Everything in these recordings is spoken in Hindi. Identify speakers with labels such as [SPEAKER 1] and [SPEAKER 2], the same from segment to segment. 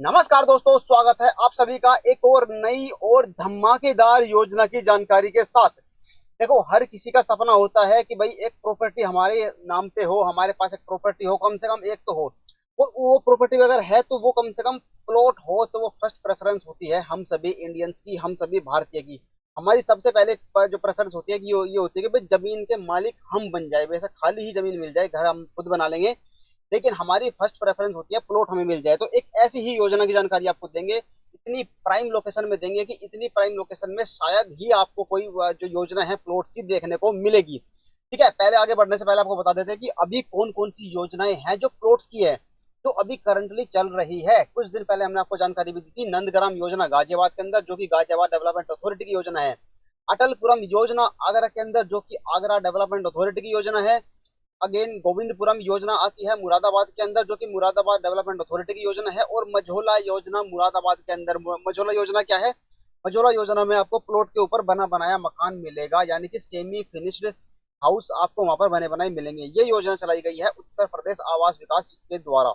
[SPEAKER 1] नमस्कार दोस्तों, स्वागत है आप सभी का एक और नई और धमाकेदार योजना की जानकारी के साथ। देखो, हर किसी का सपना होता है कि भाई एक प्रॉपर्टी हमारे नाम पे हो, हमारे पास एक प्रॉपर्टी हो, कम से कम एक तो हो। और वो प्रॉपर्टी अगर है तो वो कम से कम प्लॉट हो, तो वो फर्स्ट प्रेफरेंस होती है हम सभी इंडियंस की, हम सभी भारतीय की। हमारी सबसे पहले जो प्रेफरेंस होती है कि ये होती है कि भाई जमीन के मालिक हम बन जाए, वैसे खाली ही जमीन मिल जाए, घर हम खुद बना लेंगे, लेकिन हमारी फर्स्ट प्रेफरेंस होती है प्लॉट हमें मिल जाए। तो एक ऐसी ही योजना की जानकारी आपको देंगे, इतनी प्राइम लोकेशन में देंगे कि इतनी प्राइम लोकेशन में शायद ही आपको कोई जो योजना है प्लॉट्स की देखने को मिलेगी। ठीक है, पहले आगे बढ़ने से पहले आपको बता देते हैं कि अभी कौन कौन सी योजनाएं हैं जो प्लॉट्स की है, जो अभी करंटली चल रही है। कुछ दिन पहले हमने आपको जानकारी भी दी थी, नंदग्राम योजना गाजियाबाद के अंदर, जो कि गाजियाबाद डेवलपमेंट अथॉरिटी की योजना है। अटलपुरम योजना आगरा के अंदर, जो कि आगरा डेवलपमेंट अथॉरिटी की योजना है। अगेन गोविंदपुरम योजना आती है मुरादाबाद के अंदर, जो कि मुरादाबाद डेवलपमेंट अथॉरिटी की योजना है। और मझोला योजना मुरादाबाद के अंदर। मझोला योजना क्या है? मझोला योजना में आपको प्लॉट के ऊपर बना बनाया मकान मिलेगा, यानी कि सेमी फिनिश्ड हाउस आपको वहां पर बने बनाए मिलेंगे। ये योजना चलाई गई है उत्तर प्रदेश आवास विकास के द्वारा।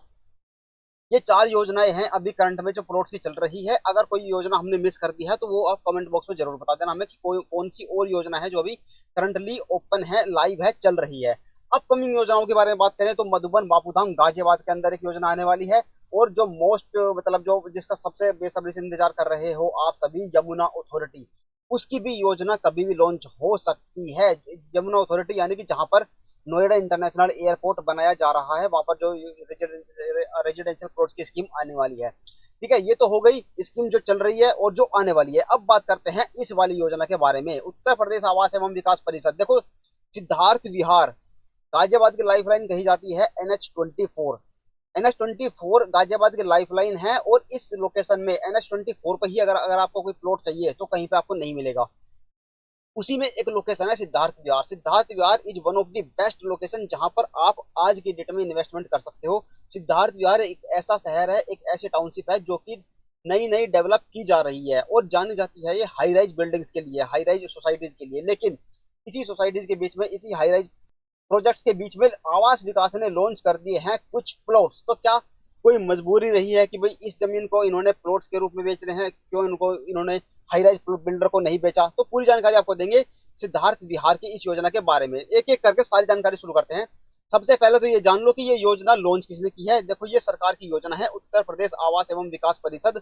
[SPEAKER 1] ये चार योजनाएं हैं अभी करंट में जो प्लॉट्स की चल रही है। अगर कोई योजना हमने मिस कर दी है तो वो आप कमेंट बॉक्स में जरूर बता देना हमें कि कोई कौन सी और योजना है जो अभी करंटली ओपन है, लाइव है, चल रही है। अपकमिंग योजनाओं के बारे में बात करें तो मधुबन बापूधाम गाजियाबाद के अंदर एक योजना आने वाली है। और जो मोस्ट मतलब जो जिसका सबसे बेसब्री से इंतजार कर रहे हो आप सभी, यमुना अथॉरिटी, उसकी भी योजना कभी भी लॉन्च हो सकती है। यमुना अथॉरिटी यानी कि जहां पर नोएडा इंटरनेशनल एयरपोर्ट बनाया जा रहा है, वहां पर जो रेजिडेंशियल प्लॉट्स की स्कीम आने वाली है। ठीक है, ये तो हो गई स्कीम जो चल रही है और जो आने वाली है। अब बात करते हैं इस वाली योजना के बारे में, उत्तर प्रदेश आवास एवं विकास परिषद। देखो, सिद्धार्थ विहार गाजियाबाद की लाइफलाइन कही जाती है NH24। NH24 गाजियाबाद की लाइफलाइन है। और इस लोकेशन में NH24 पर ही अगर अगर आपको कोई प्लॉट चाहिए तो कहीं पे आपको नहीं मिलेगा। उसी में एक लोकेशन है Siddharth Vihar. Siddharth Vihar is one of the best location जहां पर आप आज की डेट में इन्वेस्टमेंट कर सकते हो। सिद्धार्थ विहार एक ऐसा शहर है, एक ऐसी टाउनशिप है जो कि नई नई डेवलप की जा रही है और जानी जाती है ये हाई राइज बिल्डिंग्स के लिए, हाई राइज सोसाइटीज के लिए। लेकिन इसी सोसाइटीज के बीच में, इसी हाई राइज प्रोजेक्ट्स के बीच में आवास विकास ने लॉन्च कर दिए हैं कुछ प्लॉट्स। तो क्या कोई मजबूरी रही है कि भाई इस जमीन को इन्होंने प्लॉट्स के रूप में बेच रहे हैं, क्यों इनको इन्होंने हाई राइज बिल्डर को नहीं बेचा? तो पूरी जानकारी आपको देंगे सिद्धार्थ विहार की इस योजना के बारे में। एक एक करके सारी जानकारी शुरू करते हैं। सबसे पहले तो ये जान लो कि ये योजना लॉन्च किसने की है। देखो, ये सरकार की योजना है, उत्तर प्रदेश आवास एवं विकास परिषद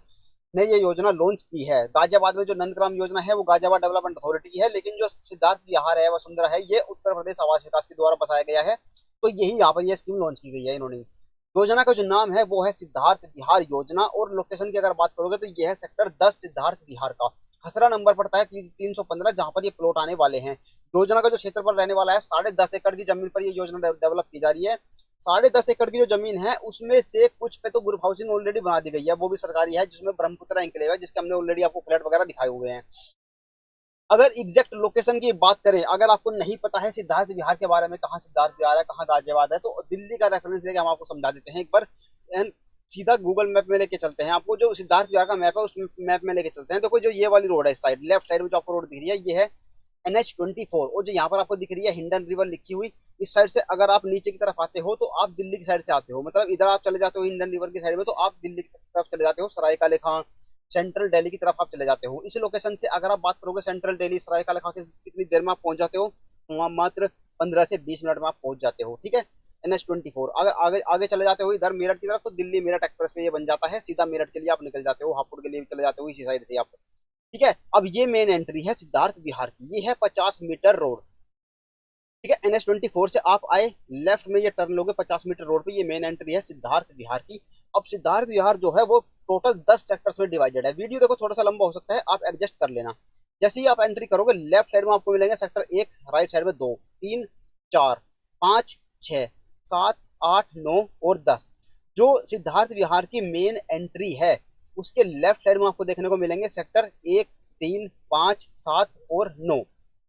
[SPEAKER 1] ने ये योजना लॉन्च की है। गाजियाबाद में जो नंदग्राम योजना है वो गाजियाबाद डेवलपमेंट अथॉरिटी की है, लेकिन जो सिद्धार्थ विहार है, वसुंधरा है, ये उत्तर प्रदेश आवास विकास के द्वारा बसाया गया है। तो यही यहाँ पर ये स्कीम लॉन्च की गई है इन्होंने। योजना का जो नाम है वो है सिद्धार्थ विहार योजना। और लोकेशन की अगर बात करोगे तो यह है सेक्टर 10 सिद्धार्थ विहार का। खसरा नंबर पड़ता है 315, जहां पर ये प्लॉट आने वाले हैं। योजना का जो क्षेत्रफल रहने वाला है 10.5 एकड़ की जमीन पर ये योजना डेवलप की जा रही है। 10.5 एकड़ की जो जमीन है उसमें से कुछ पे तो ग्रुप हाउसिंग ऑलरेडी बना दी गई है, वो भी सरकारी है, जिसमें ब्रह्मपुत्र एंक्लेव है, जिसके हमने ऑलरेडी आपको फ्लैट वगैरह दिखाए हुए हैं। अगर एग्जैक्ट लोकेशन की बात करें, अगर आपको नहीं पता है सिद्धार्थ विहार के बारे में, कहाँ सिद्धार्थ विहार है, कहाँ गाजियाबाद है, तो दिल्ली का रेफरेंस लेके हम आपको समझा देते हैं एक बार। सीधा गूगल मैप में लेके चलते हैं आपको, जो सिद्धार्थ विहार का मैप है उस मैप में लेके चलते हैं। देखो, जो ये वाली रोड है, इस साइड लेफ्ट साइड में जो आपको रोड दिख रही है, ये है NH24। और जो यहाँ पर आपको दिख रही है हिंडन रिवर लिखी हुई, इस साइड से अगर आप नीचे की तरफ आते हो तो आप दिल्ली की साइड से आते हो। मतलब इधर आप चले जाते हो हिंडन रिवर की साइड में, तो आप दिल्ली की तरफ चले जाते हो, सरायकाले खां, सेंट्रल दिल्ली की तरफ आप चले जाते हो। इस लोकेशन से अगर आप बात करोगे सेंट्रल दिल्ली सरायकाला खां कितनी देर में आप पहुंच जाते हो? वहां मात्र 15 से 20 मिनट में आप पहुंच जाते हो। ठीक है, NH24। अगर आगे आगे चले जाते हो इधर मेरठ की तरफ, तो दिल्ली मेरठ एक्सप्रेस पे ये बन जाता है, सीधा मेरठ के लिए आप निकल जाते हो, हापुड़ के लिए भी चले जाते हो इसी साइड से आप। ठीक है, अब ये मेन एंट्री है सिद्धार्थ विहार की, ये है 50 मीटर रोड। ठीक है, NH24 से आप आए, लेफ्ट में ये टर्न लोगे 50 मीटर रोड पे, ये मेन एंट्री है सिद्धार्थ विहार की। अब सिद्धार्थ विहार जो है वो टोटल 10 सेक्टर्स में डिवाइडेड है। वीडियो देखो थोड़ा सा लंबा हो सकता है, आप एडजस्ट कर लेना। जैसे ही आप एंट्री करोगे, लेफ्ट साइड में आपको मिलेंगे सेक्टर 1, राइट साइड में 2, 3, 4, 5, 6, 7, 8, 9 और 10। जो सिद्धार्थ विहार की मेन एंट्री है उसके लेफ्ट साइड में आपको देखने को मिलेंगे सेक्टर 1, 3, 5, 7 और 9।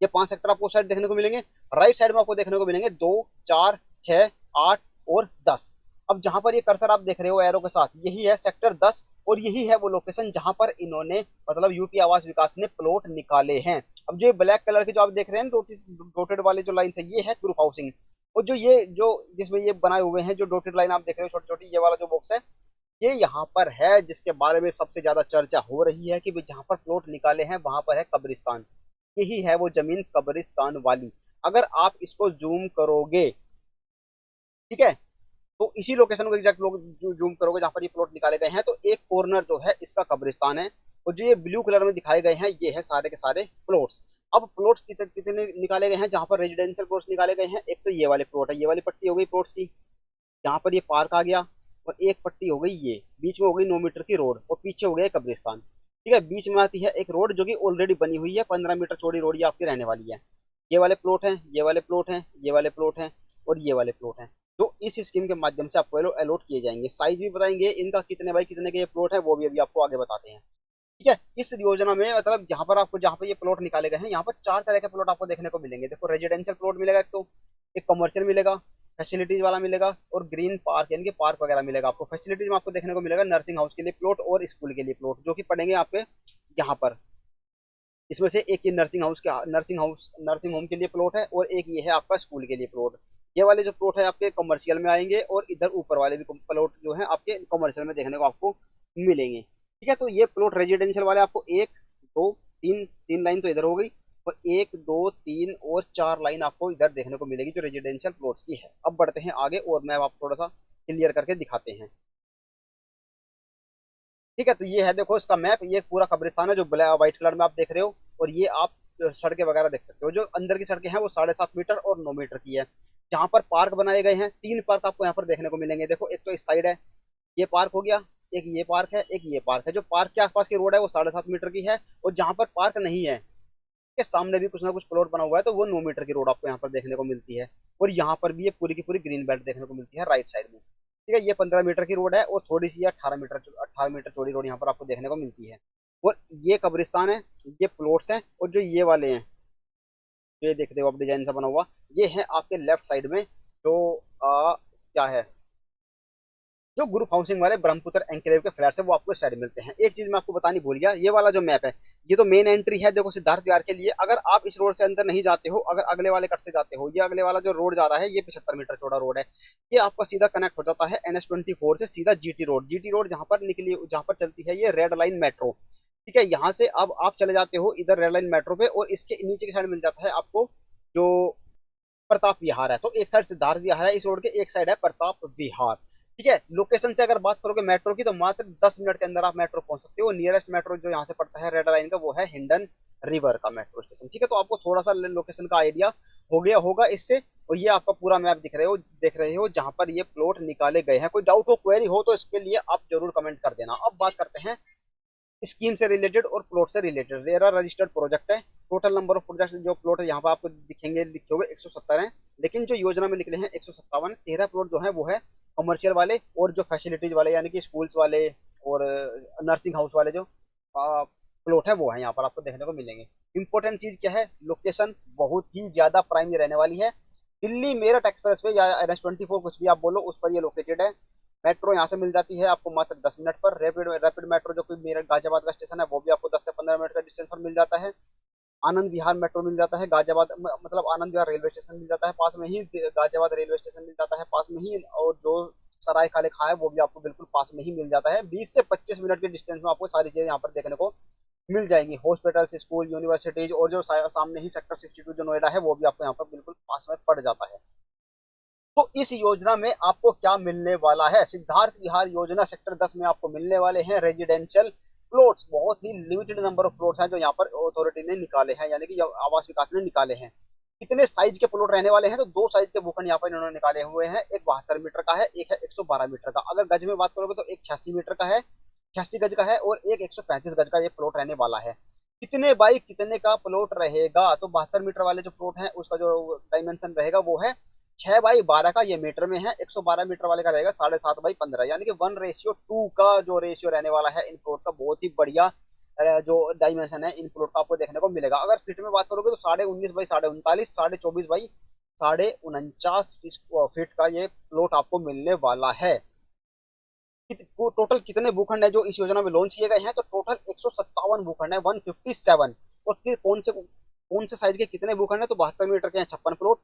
[SPEAKER 1] ये 5 सेक्टर आपको साइड देखने को मिलेंगे। राइट साइड में आपको देखने को मिलेंगे 2, 4, 6, 8 और 10। अब जहां पर ये कर्सर आप देख रहे हो एरो के साथ, यही है सेक्टर 10। और यही है वो लोकेशन जहां पर इन्होंने मतलब यूपी आवास विकास ने प्लॉट निकाले हैं। अब जो ब्लैक कलर के जो आप देख रहे हैं डोटेड वाले जो लाइन है, ये है ग्रुप हाउसिंग। और जो ये जो जिसमें ये बनाए हुए हैं जो डोटेड लाइन आप देख रहे हो छोटी छोटी, ये वाला जो बॉक्स है, ये यहाँ पर है जिसके बारे में सबसे ज्यादा चर्चा हो रही है कि भाई जहाँ पर प्लॉट निकाले हैं वहां पर है कब्रिस्तान। यही है वो जमीन कब्रिस्तान वाली। अगर आप इसको जूम करोगे, ठीक है, तो इसी लोकेशन को एग्जैक्ट लोग जूम करोगे जहां पर ये प्लॉट निकाले गए हैं, तो एक कॉर्नर जो है इसका कब्रिस्तान है, और जो ये ब्लू कलर में दिखाए गए हैं ये है सारे के सारे प्लॉट्स। अब प्लॉट्स कितने निकाले गए हैं जहां पर रेजिडेंशियल प्लॉट्स निकाले गए हैं? एक तो ये वाले प्लॉट है, ये वाली पट्टी हो गई प्लॉट्स की, यहाँ पर ये पार्क आ गया, और एक पट्टी हो गई ये बीच में हो गई 9 मीटर की रोड, और पीछे हो गया कब्रिस्तान। ठीक है, बीच में आती है एक रोड जो कि ऑलरेडी बनी हुई है, 15 मीटर चौड़ी रोड ये आपकी रहने वाली है। ये वाले प्लॉट हैं, ये वाले प्लॉट हैं, ये वाले प्लॉट हैं, और ये वाले प्लॉट हैं, जो इस स्कीम के माध्यम से आपको अलॉट किए जाएंगे। साइज भी बताएंगे इनका कितने बाई कितने के ये प्लॉट है, वो भी अभी आपको आगे बताते हैं। ठीक है, इस योजना में मतलब जहां पर ये प्लॉट निकाले गए हैं, यहाँ पर 4 तरह के प्लॉट आपको देखने को मिलेंगे। देखो, रेजिडेंशियल प्लॉट मिलेगा एक तो, एक कमर्शियल मिलेगा, फैसिलिटीज वाला मिलेगा, और ग्रीन पार्क यानी कि पार्क वगैरह मिलेगा। आपको फैसिलिटीज में आपको देखने को मिलेगा नर्सिंग हाउस के लिए प्लॉट और स्कूल के लिए प्लॉट, जो कि पड़ेंगे आपके यहाँ पर। इसमें से एक ये नर्सिंग होम के लिए प्लॉट है, और एक ये है आपका स्कूल के लिए प्लॉट। ये वाले जो प्लॉट है आपके कमर्शियल में आएंगे, और इधर ऊपर वाले भी प्लॉट जो है आपके कमर्शियल में देखने को आपको मिलेंगे। ठीक है, तो ये प्लॉट रेजिडेंशियल वाले आपको एक दो तीन, तीन लाइन तो इधर हो गई, और एक दो तीन और 4 लाइन आपको इधर देखने को मिलेगी जो रेजिडेंशियल प्लॉट्स की है। अब बढ़ते हैं आगे, और मैं आपको थोड़ा सा क्लियर करके दिखाते हैं। ठीक है, तो ये है देखो इसका मैप, ये पूरा कब्रिस्तान है जो व्हाइट कलर में आप देख रहे हो, और ये आप सड़कें वगैरह देख सकते हो। जो अंदर की सड़कें हैं वो 7.5 मीटर और 9 मीटर की है। जहां पर पार्क बनाए गए हैं, 3 पार्क आपको यहाँ पर देखने को मिलेंगे। देखो, एक तो इस साइड है, ये पार्क हो गया, एक ये पार्क है, एक ये पार्क है। जो पार्क के आसपास की रोड है वो 7.5 मीटर की है, और जहां पर पार्क नहीं है के सामने भी कुछ ना कुछ प्लॉट बना हुआ है, तो वो 9 मीटर की रोड आपको यहाँ पर देखने को मिलती है। और यहाँ पर भी ये पूरी की पूरी ग्रीन बेल्ट देखने को मिलती है राइट साइड में। ठीक है, ये 15 मीटर की रोड है, और थोड़ी सी 18 मीटर चौड़ी रोड यहाँ पर आपको देखने को मिलती है। और ये कब्रिस्तान है, ये प्लॉट्स हैं, और जो ये वाले हैं, जो ये देख रहे हो आप डिजाइन सा बना हुआ, ये है आपके लेफ्ट साइड में, जो क्या है, जो ग्रुप हाउसिंग वाले ब्रह्मपुत्र एनक्लेव के फ्लैट्स है वो आपको इस साइड मिलते हैं। एक चीज मैं आपको बतानी भूल गया, ये वाला जो मैप है, ये तो मेन एंट्री है देखो सिद्धार्थ विहार के लिए। अगर आप इस रोड से अंदर नहीं जाते हो, अगर अगले वाले कट से जाते हो, ये अगले वाला जो रोड जा रहा है ये 75 मीटर चौड़ा रोड है, ये आपका सीधा कनेक्ट हो जाता है NH24 से सीधा GT रोड जहां पर निकली, जहां पर चलती है ये रेड लाइन मेट्रो। ठीक है, यहाँ से अब आप चले जाते हो इधर रेड लाइन मेट्रो पे, और इसके नीचे की साइड मिल जाता है आपको जो प्रताप विहार है। तो एक साइड सिद्धार्थ विहार है इस रोड के, एक साइड है प्रताप विहार। ठीक है, लोकेशन से अगर बात करोगे मेट्रो की, तो मात्र 10 मिनट के अंदर आप मेट्रो पहुंच सकते हो। नियरेस्ट मेट्रो जो यहाँ से पड़ता है रेड लाइन का, वो है हिंडन रिवर का मेट्रो स्टेशन। ठीक है, तो आपको थोड़ा सा लोकेशन का आइडिया हो गया होगा इससे। और ये आपका पूरा मैप देख रहे हो जहां पर ये प्लॉट निकाले गए हैं। कोई डाउट हो, क्वेरी हो, तो इसके लिए आप जरूर कमेंट कर देना। अब बात करते हैं स्कीम से रिलेटेड और प्लॉट से रिलेटेड। रेरा रजिस्टर्ड प्रोजेक्ट है। टोटल नंबर ऑफ प्रोजेक्ट जो प्लॉट है यहाँ पर आपको दिखेंगे, लिखे हुए 170 है, लेकिन जो योजना में निकले हैं 157। 13 प्लॉट जो है वो है कमर्शियल वाले, और जो फैसिलिटीज वाले यानी कि स्कूल्स वाले और नर्सिंग हाउस वाले जो प्लॉट है वो है यहाँ पर आपको देखने को मिलेंगे। इंपॉर्टेंट चीज क्या है, लोकेशन बहुत ही ज्यादा प्राइम रहने वाली है। दिल्ली मेरठ एक्सप्रेस वे या NH24 कुछ भी आप बोलो, उस पर ये लोकेटेड है। मेट्रो यहाँ से मिल जाती है आपको मात्र 10 मिनट पर। रैपिड रैपिड मेट्रो जो कोई मेरठ गाजियाबाद का स्टेशन है, वो भी आपको 10 से 15 मिनट का डिस्टेंस पर मिल जाता है। आनंद विहार मेट्रो मिल जाता है गाजियाबाद, मतलब आनंद विहार रेलवे स्टेशन मिल जाता है पास में ही, गाजियाबाद रेलवे स्टेशन मिल जाता है पास में ही, और जो सराय खाले खा है वो भी आपको बिल्कुल पास में ही मिल जाता है। 20 से 25 मिनट के डिस्टेंस में आपको सारी चीजें यहाँ पर देखने को मिल जाएंगी। हॉस्पिटल्स, स्कूल, यूनिवर्सिटीज, और जो सामने ही सेक्टर 62 जो नोएडा है वो भी आपको यहाँ पर बिल्कुल पास में पड़ जाता है। तो इस योजना में आपको क्या मिलने वाला है? सिद्धार्थ विहार योजना सेक्टर 10 में आपको मिलने वाले हैं रेजिडेंशियल प्लॉट्स। बहुत ही लिमिटेड नंबर ऑफ प्लॉट्स हैं जो यहाँ पर अथॉरिटी ने निकाले हैं, यानी कि आवास विकास ने निकाले हैं। कितने साइज के प्लॉट रहने वाले हैं? तो 2 साइज के भूखंड यहाँ पर इन्होंने निकाले हुए हैं। एक 72 मीटर का है, एक है 112 मीटर का। अगर गज में बात करोगे तो एक 86 मीटर का है, 86 गज का है, और एक 135 गज का ये प्लॉट रहने वाला है। कितने बाई कितने का प्लॉट रहेगा? तो 72 मीटर वाले जो प्लॉट है उसका जो डायमेंशन रहेगा वो है 6/12 का, ये मीटर में है। 112 मीटर वाले का रहेगा 7.5/15, यानी कि 1:2 का जो रेशियो रहने वाला है इन प्लॉट का। बहुत ही बढ़िया जो डायमेंशन है इन प्लॉट का आपको देखने को मिलेगा। अगर फीट में बात करोगे तो 19.5/39, 24/49 फीट का ये प्लॉट आपको मिलने वाला है। टोटल कितने भूखंड है जो इस योजना में लॉन्च किए गए हैं? तो टोटल 157 भूखंड है, 157। और फिर कौन से साइज के कितने भूखंड है? तो 72 मीटर के हैं 56 प्लॉट,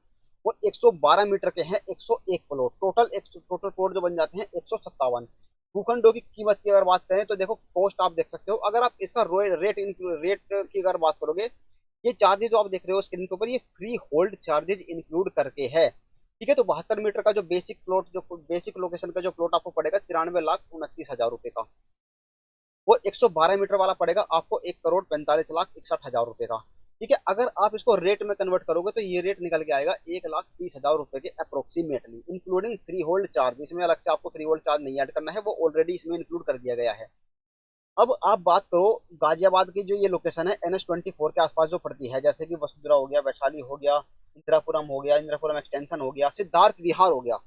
[SPEAKER 1] और 112 मीटर के हैं 101 प्लॉट। टोटल प्लॉट जो बन जाते हैं 157। भूखंडों की कीमत की अगर बात करें तो देखो कॉस्ट आप देख सकते हो। अगर आप इसका रेट की अगर बात करोगे, ये चार्जेज जो आप देख रहे हो स्क्रीन के ऊपर, ये फ्री होल्ड चार्जेज इंक्लूड करके है। ठीक है, तो 72 मीटर का जो बेसिक लोकेशन का जो प्लॉट आपको पड़ेगा 93,29,हजार रुपए का, वो 112 मीटर वाला पड़ेगा आपको 1,45,61,60,000 रुपए का। ठीक है, अगर आप इसको रेट में कन्वर्ट करोगे तो ये रेट निकल के आएगा 1,30,000 रुपए के approximately, including free hold charge. इसमें अलग से आपको फ्री होल्ड चार्ज नहीं ऐड करना है, वो ऑलरेडी इसमें इंक्लूड कर दिया गया है। अब आप बात करो गाजियाबाद की, जो ये लोकेशन है NH24 के आसपास जो पड़ती है, जैसे कि वसुंधरा हो गया, वैशाली हो गया, इंदिरापुरम हो गया, इंदिरापुरम एक्सटेंशन हो गया, सिद्धार्थ विहार हो गया।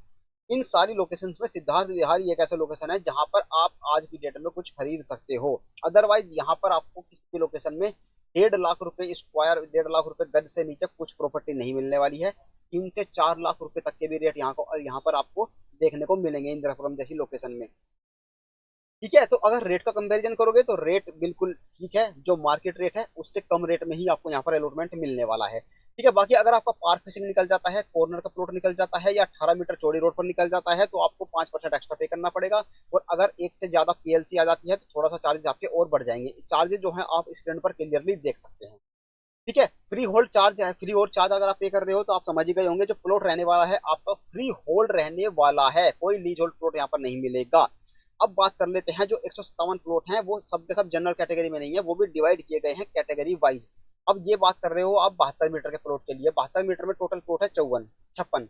[SPEAKER 1] इन सारी लोकेशंस में सिद्धार्थ विहार ये एक ऐसा लोकेशन है जहां पर आप आज की डेट में कुछ खरीद सकते हो। अदरवाइज यहाँ पर आपको किसी भी लोकेशन में 1.5 लाख रुपए स्क्वायर, 1.5 लाख रुपए गज से नीचे कुछ प्रॉपर्टी नहीं मिलने वाली है। 3 से 4 लाख रुपए तक के भी रेट यहाँ पर आपको देखने को मिलेंगे इंदिरापुरम जैसी लोकेशन में। ठीक है, तो अगर रेट का कंपैरिजन करोगे तो रेट बिल्कुल ठीक है, जो मार्केट रेट है उससे कम रेट में ही आपको यहाँ पर अलॉटमेंट मिलने वाला है। ठीक है, बाकी अगर आपका पार्क फेसिंग निकल जाता है, कॉर्नर का प्लॉट निकल जाता है, या 18 मीटर चौड़ी रोड पर निकल जाता है, तो आपको 5% एक्स्ट्रा पे करना पड़ेगा। और अगर एक से ज्यादा पीएलसी आ जाती है तो थोड़ा सा चार्जेस आपके और बढ़ जाएंगे। चार्जेस जो है आप स्क्रीन पर क्लियरली देख सकते हैं। ठीक है, फ्री होल्ड चार्ज है, फ्री होल्ड चार्ज अगर आप पे कर रहे हो तो आप समझ ही गए होंगे, जो प्लॉट रहने वाला है आपका फ्री होल्ड रहने वाला है, कोई लीज होल्ड प्लॉट यहाँ पर नहीं मिलेगा। अब बात कर लेते हैं, जो 157 प्लॉट हैं वो सब के सब जनरल कैटेगरी में नहीं है, वो भी डिवाइड किए गए हैं कैटेगरी वाइज। अब ये बात कर रहे हो आप 72 मीटर के प्लॉट के लिए, 72 मीटर में टोटल प्लॉट है 54 छप्पन।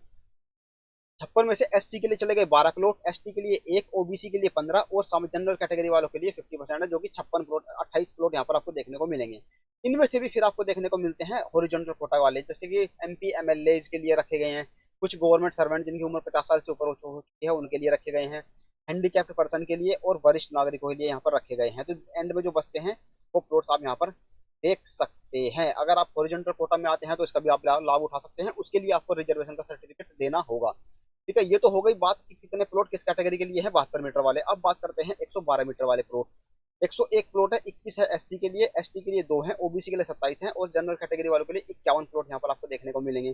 [SPEAKER 1] 56 में से एससी के लिए चले गए 12 प्लॉट, एसटी के लिए एक, ओबीसी के लिए 15, और जनरल कैटेगरी वालों के लिए 50% है, जो कि 56 प्लॉट, 28 प्लॉट यहाँ पर आपको देखने को मिलेंगे। इनमें से भी फिर आपको देखने को मिलते हैं हॉरिजॉन्टल कोटा वाले, जैसे कि एमपी एमएलए के लिए रखे गए हैं, कुछ गवर्नमेंट सर्वेंट जिनकी उम्र 50 साल से ऊपर हो चुकी है उनके लिए रखे गए हैं, हैंडीकैप्ड पर्सन के लिए और वरिष्ठ नागरिकों के लिए यहाँ पर रखे गए हैं। तो एंड में जो बचते हैं वो प्लॉट्स आप यहाँ पर देख सकते हैं। अगर आप हॉरिजॉन्टल कोटा में आते हैं तो इसका भी आप लाभ उठा सकते हैं, उसके लिए आपको रिजर्वेशन का सर्टिफिकेट देना होगा। ठीक है, ये तो हो गई बात कि कितने प्लॉट किस कैटेगरी के लिए है 72 मीटर वाले। अब बात करते हैं 112 मीटर वाले प्लॉट। 101 प्लॉट है, 21 है एससी के लिए, एसटी के लिए 2 है, ओबीसी के लिए 27 है, और जनरल कैटेगरी वालों के लिए 51 प्लॉट यहाँ पर आपको देखने को मिलेंगे।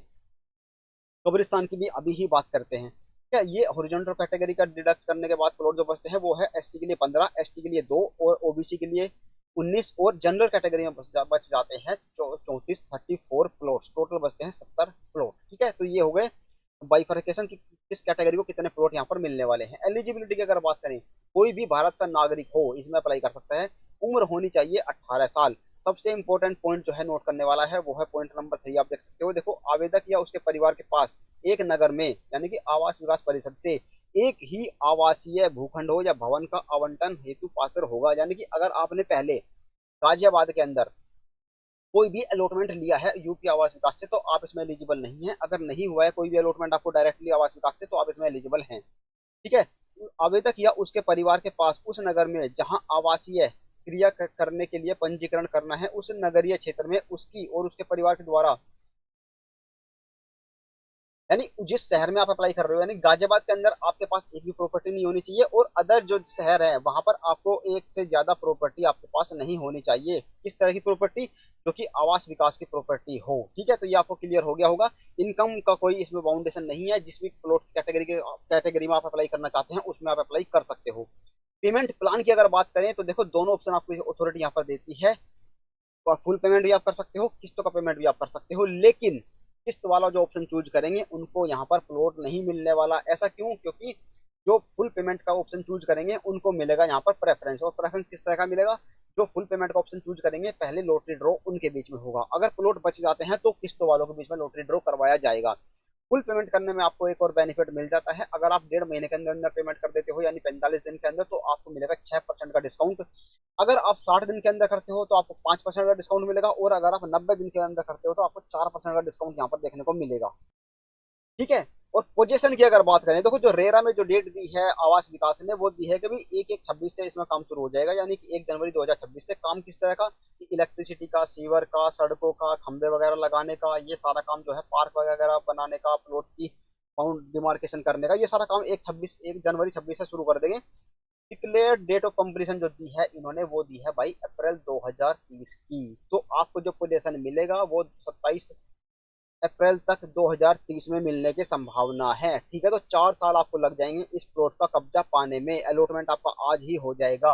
[SPEAKER 1] कब्रिस्तान की भी अभी ही बात करते हैं। क्या ये हॉरिजॉन्टल कैटेगरी का डिडक्ट करने के बाद प्लॉट जो बचते हैं वो है एससी के लिए 15, एसटी के लिए 2 और ओबीसी के लिए 19, और जनरल कैटेगरी में बच जाते हैं 34 प्लॉट्स, टोटल बचते हैं 70 प्लॉट। ठीक है, तो ये हो गए बाइफर्केशन की किस कैटेगरी को कितने प्लॉट यहाँ पर मिलने वाले हैं। एलिजिबिलिटी की अगर बात करें, कोई भी भारत का नागरिक हो इसमें अप्लाई कर सकता है। उम्र होनी चाहिए 18 साल। सबसे इंपॉर्टेंट पॉइंट जो है नोट करने वाला है वो है पॉइंट नंबर 3, आप देख सकते हो। देखो, आवेदक या उसके परिवार के पास एक नगर में यानी कि आवास विकास परिषद से एक ही आवासीय भूखंड हो या भवन का आवंटन हेतु पात्र होगा। यानी कि अगर आपने पहले गाजियाबाद के अंदर कोई भी अलॉटमेंट लिया है यूपी आवास विकास से तो आप इसमें एलिजिबल नहीं है। अगर नहीं हुआ है कोई भी अलॉटमेंट आपको डायरेक्टली आवास विकास से तो आप इसमें एलिजिबल हैं। ठीक है, आवेदक या उसके परिवार के पास उस नगर में जहां आवासीय क्रिया करने के लिए पंजीकरण करना है, उस नगरीय क्षेत्र में उसकी और उसके परिवार के द्वारा, यानी जिस शहर में आप अप्लाई कर रहे हो, यानी गाजियाबाद के अंदर आपके पास एक भी प्रॉपर्टी नहीं होनी चाहिए, और अदर जो शहर है वहां पर आपको एक से ज्यादा प्रॉपर्टी आपके पास नहीं होनी चाहिए। किस तरह की प्रॉपर्टी? जो कि आवास विकास की प्रॉपर्टी हो। ठीक है, तो ये आपको क्लियर हो गया होगा। इनकम का कोई इसमें बाउंडेशन नहीं है, जिस भी प्लॉट कैटेगरी में आप अप्लाई करना चाहते हैं उसमें आप अप्लाई कर सकते हो। पेमेंट प्लान की अगर बात करें तो देखो, दोनों ऑप्शन आपको अथॉरिटी यहाँ पर देती है। फुल पेमेंट भी आप कर सकते हो, किस्तों का पेमेंट भी आप कर सकते हो, लेकिन किस्त वाला जो ऑप्शन चूज करेंगे उनको यहाँ पर प्लॉट नहीं मिलने वाला। ऐसा क्यों? क्योंकि जो फुल पेमेंट का ऑप्शन चूज करेंगे उनको मिलेगा यहाँ पर प्रेफरेंस। और प्रेफरेंस किस तरह का मिलेगा? जो फुल पेमेंट का ऑप्शन चूज करेंगे पहले लॉटरी ड्रॉ उनके बीच में होगा। अगर प्लॉट बच जाते हैं तो किस्तों वालों के बीच में लॉटरी ड्रॉ करवाया जाएगा। फुल पेमेंट करने में आपको एक और बेनिफिट मिल जाता है। अगर आप 1.5 महीने के अंदर अंदर पेमेंट कर देते हो यानी 45 दिन के अंदर, तो आपको मिलेगा 6% का डिस्काउंट। अगर आप 60 दिन के अंदर करते हो तो आपको 5% का डिस्काउंट मिलेगा, और अगर आप 90 दिन के अंदर करते हो तो आपको 4% का डिस्काउंट यहाँ पर देखने को मिलेगा। ठीक है, और पोजीशन की अगर बात करें, देखो जो रेरा में जो डेट दी है आवास विकास ने, वो दी है कि भाई 1/1/26 से इसमें काम शुरू हो जाएगा, यानी कि 1 जनवरी 2026 से। काम किस तरह का? इलेक्ट्रिसिटी का, सीवर का, सड़कों का, खंबे वगैरह लगाने का, ये सारा काम जो है, पार्क वगैरह बनाने का, प्लॉट्स की बाउंड डिमार्केशन करने का, ये सारा काम 1 जनवरी 26 से शुरू कर देंगे। डिक्लेयर डेट ऑफ कंप्लीशन जो दी है इन्होंने, वो दी है भाई अप्रैल 2030 की। तो आपको जो पोजीशन मिलेगा वो 27 अप्रैल तक 2030 में मिलने की संभावना है। ठीक है, तो 4 साल आपको लग जाएंगे इस प्लॉट का कब्जा पाने में। अलॉटमेंट आपका आज ही हो जाएगा।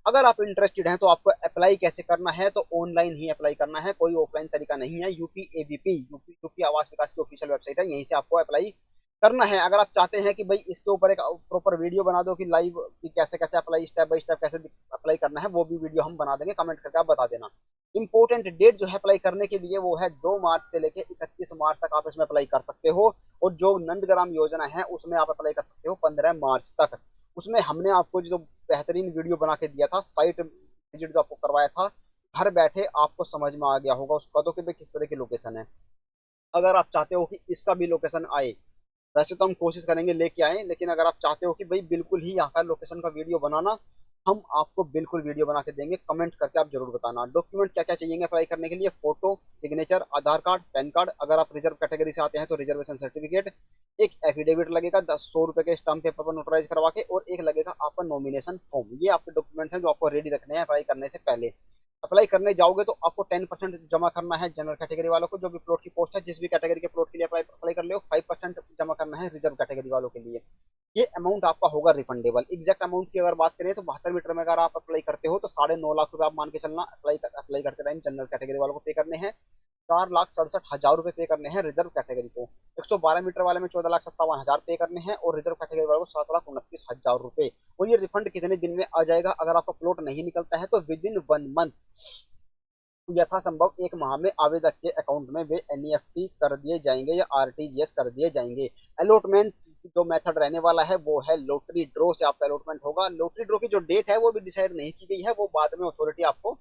[SPEAKER 1] अगर आप इंटरेस्टेड हैं तो आपको अप्लाई कैसे करना है, तो ऑनलाइन ही अप्लाई करना है, कोई ऑफलाइन तरीका नहीं है। यूपी आवास विकास की ऑफिशियल वेबसाइट है, यहीं से आपको अप्लाई करना है। अगर आप चाहते हैं कि भाई इसके ऊपर एक प्रॉपर वीडियो बना दो कि लाइव कि कैसे कैसे अप्लाई, स्टेप बाय स्टेप कैसे अप्लाई करना है, वो भी वीडियो हम बना देंगे, कमेंट करके आप बता देना। इंपॉर्टेंट डेट जो है अप्लाई करने के लिए वो है 2 मार्च से लेके 31 मार्च तक आप इसमें अप्लाई कर सकते हो। और जो नंदग्राम योजना है उसमें आप अप्लाई कर सकते हो 15 मार्च तक। उसमें हमने आपको जो बेहतरीन वीडियो बना के दिया था, साइट विजिट जो आपको करवाया था, घर बैठे आपको समझ में आ गया होगा उसका तो कि भाई किस तरह की लोकेशन है। अगर आप चाहते हो कि इसका भी लोकेशन आए, वैसे तो हम कोशिश करेंगे लेके आए, लेकिन अगर आप चाहते हो कि भाई बिल्कुल ही यहाँ का लोकेशन का वीडियो बनाना, हम आपको बिल्कुल वीडियो बना के देंगे। कमेंट करके आप जरूर बताना। डॉक्यूमेंट क्या क्या चाहिए अप्लाई करने के लिए? फोटो, सिग्नेचर, आधार कार्ड, पैन कार्ड। अगर आप रिजर्व कैटेगरी से आते हैं तो रिजर्वेशन सर्टिफिकेट, एक एफिडेविट लगेगा 100 रुपए के स्टाम्प पेपर पर नोटराइज करवा के, और एक लगेगा आपका नॉमिनेशन फॉर्म। ये आपके डॉक्यूमेंट्स हैं जो आपको रेडी रखने हैं अप्लाई करने से पहले। अप्लाई करने जाओगे तो आपको 10% जमा करना है जनरल कैटेगरी वालों को, जो भी प्लॉट की पोस्ट है, जिस भी कैटेगरी के प्लॉट के लिए अप्लाई कर ले हो। 5% जमा करना है रिजर्व कैटेगरी वालों के लिए। ये अमाउंट आपका होगा रिफंडेबल। एग्जैक्ट अमाउंट की अगर बात करें तो 72 मीटर में अगर आप अप्लाई करते हो तो 9.5 लाख रुपए आप मान के चलना अप्लाई करते टाइम जनरल कैटेगरी वालों को पे करने हैं। 4,67,000 रुपए पे करने हैं रिजर्व कैटेगरी को। 112 मीटर वाले में 14,57,000 पे करने हैं, और रिजर्व कैटेगरी वाले को 7,29,000 रुपए। और ये रिफंड कितने दिन में आ जाएगा? अगर आपका प्लॉट नहीं निकलता है तो विद इन 1 मंथ, यथासंभव 1 माह में आवेदक के अकाउंट में वे एनईएफटी कर दिए जाएंगे या आरटीजीएस कर दिए जाएंगे। अलॉटमेंट जो मेथड रहने वाला है वो है लॉटरी ड्रॉ से आपका अलॉटमेंट होगा। लॉटरी ड्रॉ की जो डेट है वो भी डिसाइड नहीं की गई है, वो बाद में अथॉरिटी आपको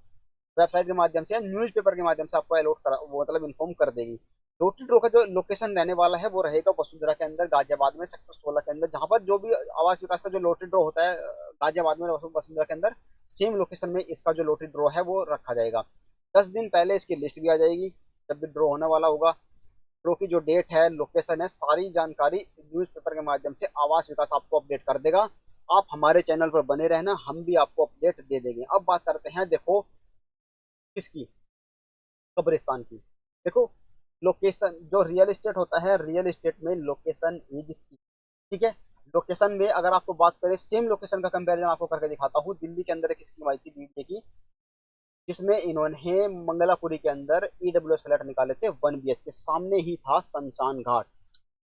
[SPEAKER 1] वेबसाइट के माध्यम से या न्यूज़पेपर के माध्यम से आपको अलॉट कर, वो मतलब इन्फॉर्म कर देगी। लॉटरी ड्रॉ का जो लोकेशन रहने वाला है वो रहेगा वसुंधरा के अंदर, गाजियाबाद में, सेक्टर 16 के अंदर, जहां पर जो भी आवास विकास का जो लॉटरी ड्रॉ होता है गाजियाबाद में वसुंधरा के अंदर, सेम लोकेशन में इसका जो लॉटरी ड्रॉ है वो रखा जाएगा। 10 दिन पहले इसकी लिस्ट भी आ जाएगी जब भी ड्रॉ होने वाला होगा। ड्रॉ की जो डेट है, लोकेशन है, सारी जानकारी न्यूज़पेपर के माध्यम से आवास विकास आपको अपडेट कर देगा। आप हमारे चैनल पर बने रहना, हम भी आपको अपडेट दे देंगे। अब बात करते हैं देखो किसकी, कब्रिस्तान की। देखो, लोकेशन जो रियल एस्टेट होता है, रियल एस्टेट में लोकेशन इज की। ठीक है, लोकेशन में अगर आपको बात करें, सेम लोकेशन का कंपैरिजन आपको करके दिखाता हूँ। दिल्ली के अंदर एक स्कीम आई थी बीडीए की, जिसमें इन्होंने मंगलापुरी के अंदर ईडब्ल्यूएस फ्लैट निकाले थे 1 BHK। सामने ही था शमशान घाट।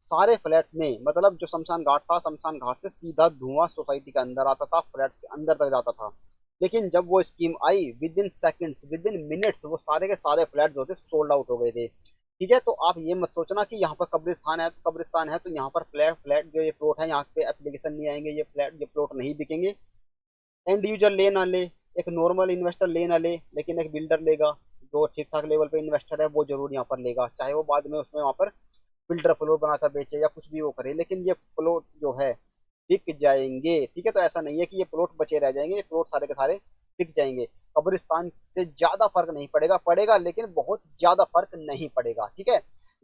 [SPEAKER 1] सारे फ्लैट्स में, मतलब जो शमशान घाट था, शमशान घाट से सीधा धुआं सोसाइटी के अंदर आता था, फ्लैट्स के अंदर तक जाता था। लेकिन जब वो scheme I, with in seconds, with in minutes, वो सारे के सारे फ्लैट जो थे सोल्ड आउट हो गए थे। ठीक है, तो आप ये मत सोचना कि यहाँ पर कब्रिस्तान है तो यहाँ पर फ्लैट फ्लैट जो ये प्लॉट है यहाँ पे एप्लीकेशन नहीं आएंगे, ये प्लॉट नहीं बिकेंगे। एंड यूजर ले ना ले, एक नॉर्मल इन्वेस्टर ले ना ले, लेकिन एक बिल्डर लेगा जो ठीक ठाक लेवल पे इन्वेस्टर है, वो जरूर यहाँ पर लेगा, चाहे वो बाद में उसमें वहाँ पर बिल्डर फ्लोर बनाकर बेचे या कुछ भी वो करे, लेकिन ये प्लॉट जो है बिक जाएंगे। ठीक है, तो ऐसा नहीं है कि ये प्लॉट बचे रह जाएंगे, ये प्लॉट सारे के सारे बिक जाएंगे। कब्रिस्तान से ज्यादा फर्क नहीं पड़ेगा, पड़ेगा लेकिन बहुत ज्यादा फर्क नहीं पड़ेगा। ठीक है,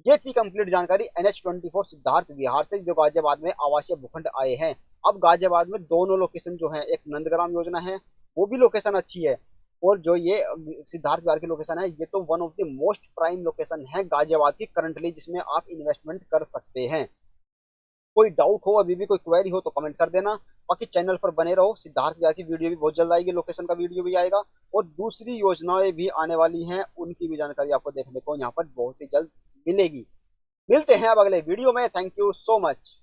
[SPEAKER 1] ये थी कंप्लीट जानकारी NH24 सिद्धार्थ विहार से जो गाजियाबाद में आवासीय भूखंड आए हैं। अब गाजियाबाद में दोनों लोकेशन जो है, एक नंदग्राम योजना है, वो भी लोकेशन अच्छी है, और जो ये सिद्धार्थ विहार की लोकेशन है, ये तो one of the most prime location है गाजियाबाद की करंटली, जिसमें आप इन्वेस्टमेंट कर सकते हैं। कोई डाउट हो, अभी भी कोई क्वेरी हो तो कमेंट कर देना। बाकी चैनल पर बने रहो, सिद्धार्थ विहार की वीडियो भी बहुत जल्द आएगी, लोकेशन का वीडियो भी आएगा, और दूसरी योजनाएं भी आने वाली हैं, उनकी भी जानकारी आपको देखने को यहाँ पर बहुत ही जल्द मिलेगी। मिलते हैं अब अगले वीडियो में। Thank you so much.